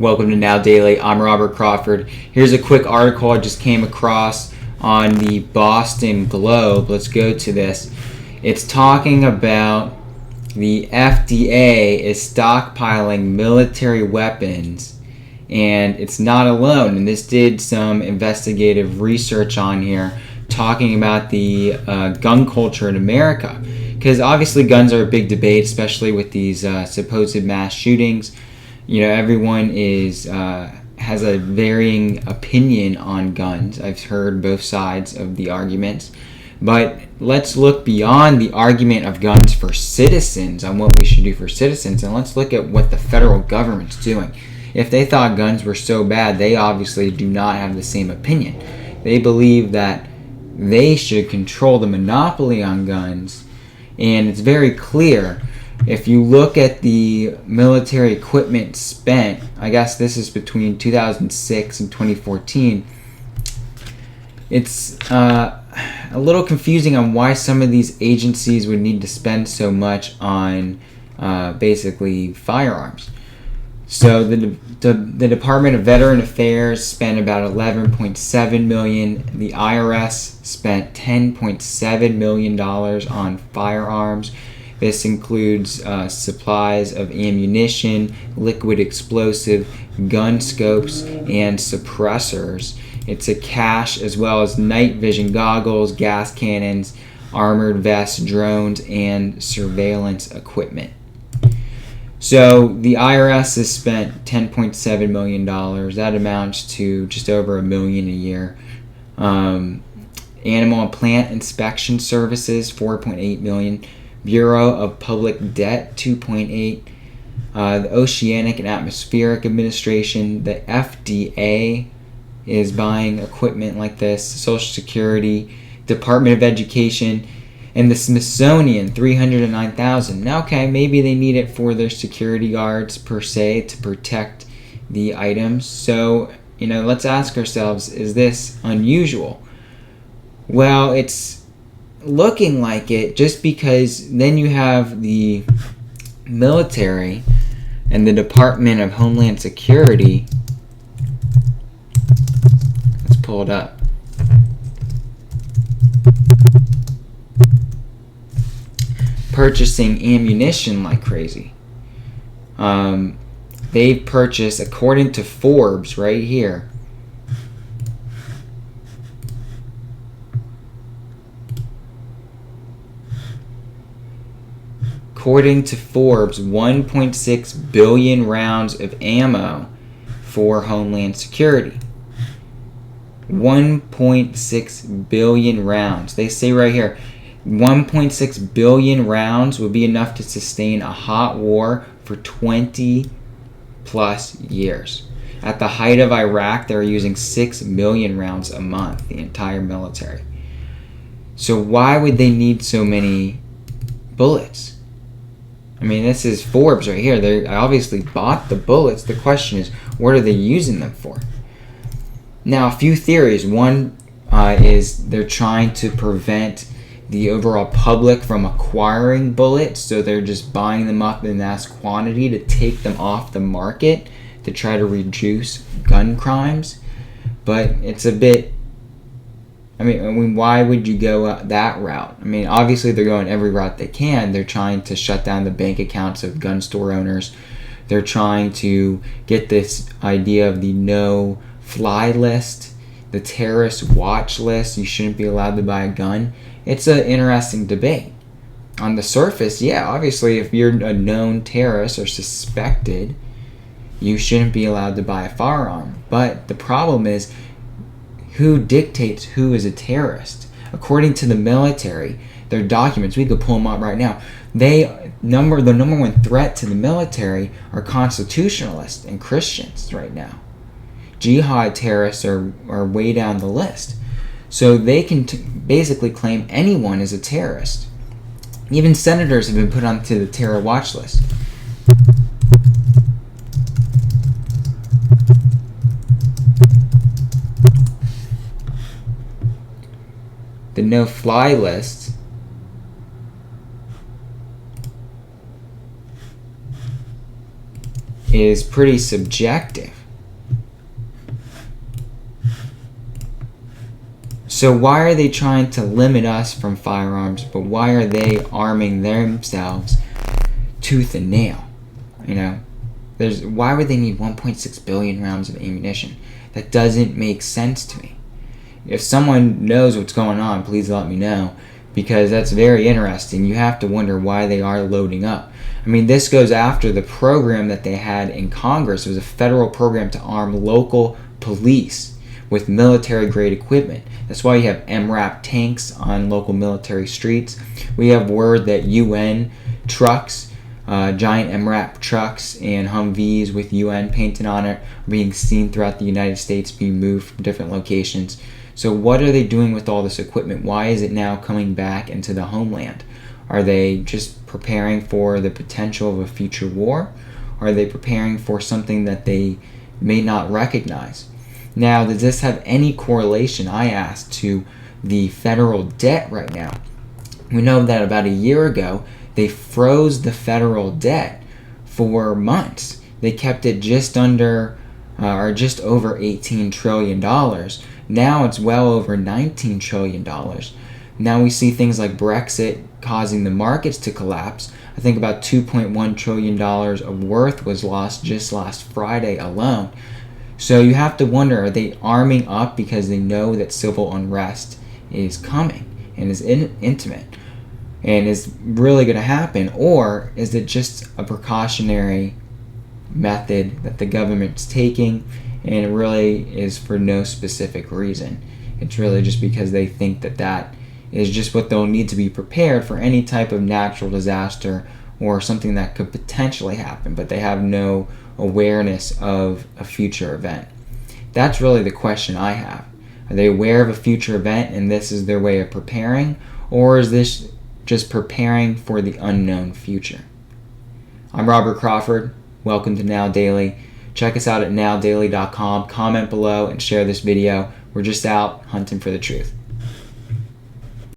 Welcome to Now Daily. I'm Robert Crawford. Here's a quick article I just came across on the Boston Globe. Let's go to this. It's talking about the FDA is stockpiling military weapons, and it's not alone. And this did some investigative research on here talking about the gun culture in America. Because obviously guns are a big debate, especially with these supposed mass shootings. You know, everyone has a varying opinion on guns. I've heard both sides of the arguments. But let's look beyond the argument of guns for citizens, on what we should do for citizens, and let's look at what the federal government's doing. If they thought guns were so bad, they obviously do not have the same opinion. They believe that they should control the monopoly on guns, and it's very clear. If you look at the military equipment spent, I guess this is between 2006 and 2014, it's a little confusing on why some of these agencies would need to spend so much on basically firearms. So the Department of Veteran Affairs spent about $11.7 million. The IRS spent $10.7 million on firearms. This includes supplies of ammunition, liquid explosive, gun scopes, and suppressors. It's a cache as well as night vision goggles, gas cannons, armored vests, drones, and surveillance equipment. So the IRS has spent $10.7 million. That amounts to just over $1 million a year. Animal and Plant Inspection Services, $4.8 million. Bureau of Public Debt, $2.8. The Oceanic and Atmospheric Administration, the FDA, is buying equipment like this. Social Security, Department of Education, and the Smithsonian, $309,000. Now, okay, maybe they need it for their security guards per se to protect the items. So, let's ask ourselves, is this unusual? Well, it's looking like it, just because then you have the military and the Department of Homeland Security. Let's pull it up. Purchasing ammunition like crazy. They've purchased, according to Forbes right here, according to Forbes, 1.6 billion rounds of ammo for Homeland Security. 1.6 billion rounds. They say right here, 1.6 billion rounds would be enough to sustain a hot war for 20 plus years. At the height of Iraq, they were using 6 million rounds a month, the entire military. So why would they need so many bullets? I mean, this is Forbes right here. They obviously bought the bullets. The question is, what are they using them for? Now, a few theories. One is they're trying to prevent the overall public from acquiring bullets, so they're just buying them up in mass quantity to take them off the market to try to reduce gun crimes. But it's a bit, I mean, why would you go that route? I mean, obviously they're going every route they can. They're trying to shut down the bank accounts of gun store owners. They're trying to get this idea of the no-fly list, the terrorist watch list. You shouldn't be allowed to buy a gun. It's an interesting debate. On the surface, yeah, obviously if you're a known terrorist or suspected, you shouldn't be allowed to buy a firearm. But the problem is, who dictates who is a terrorist? According to the military, their documents, we could pull them up right now. The number one threat to the military are constitutionalists and Christians right now. Jihad terrorists are way down the list. So they can basically claim anyone is a terrorist. Even senators have been put onto the terror watch list. The no-fly list is pretty subjective. So why are they trying to limit us from firearms, but why are they arming themselves tooth and nail? You know, why would they need 1.6 billion rounds of ammunition? That doesn't make sense to me. If someone knows what's going on, please let me know, because that's very interesting. You have to wonder why they are loading up. I mean, this goes after the program that they had in Congress. It was a federal program to arm local police with military-grade equipment. That's why you have MRAP tanks on local military streets. We have word that UN trucks, giant MRAP trucks and Humvees with UN painted on it, are being seen throughout the United States, being moved from different locations. So what are they doing with all this equipment? Why is it now coming back into the homeland? Are they just preparing for the potential of a future war? Are they preparing for something that they may not recognize? Now, does this have any correlation, I ask, to the federal debt right now? We know that about a year ago, they froze the federal debt for months. They kept it just under or just over $18 trillion. Now it's well over $19 trillion. Now we see things like Brexit causing the markets to collapse. I think about $2.1 trillion of worth was lost just last Friday alone. So you have to wonder, are they arming up because they know that civil unrest is coming and is intimate and is really going to happen? Or is it just a precautionary method that the government's taking and it really is for no specific reason? It's really just because they think that that is just what they'll need to be prepared for any type of natural disaster or something that could potentially happen, but they have no awareness of a future event. That's really the question I have. Are they aware of a future event and this is their way of preparing, or is this just preparing for the unknown future? I'm Robert Crawford. Welcome to Now Daily. Check us out at nowdaily.com. Comment below and share this video. We're just out hunting for the truth.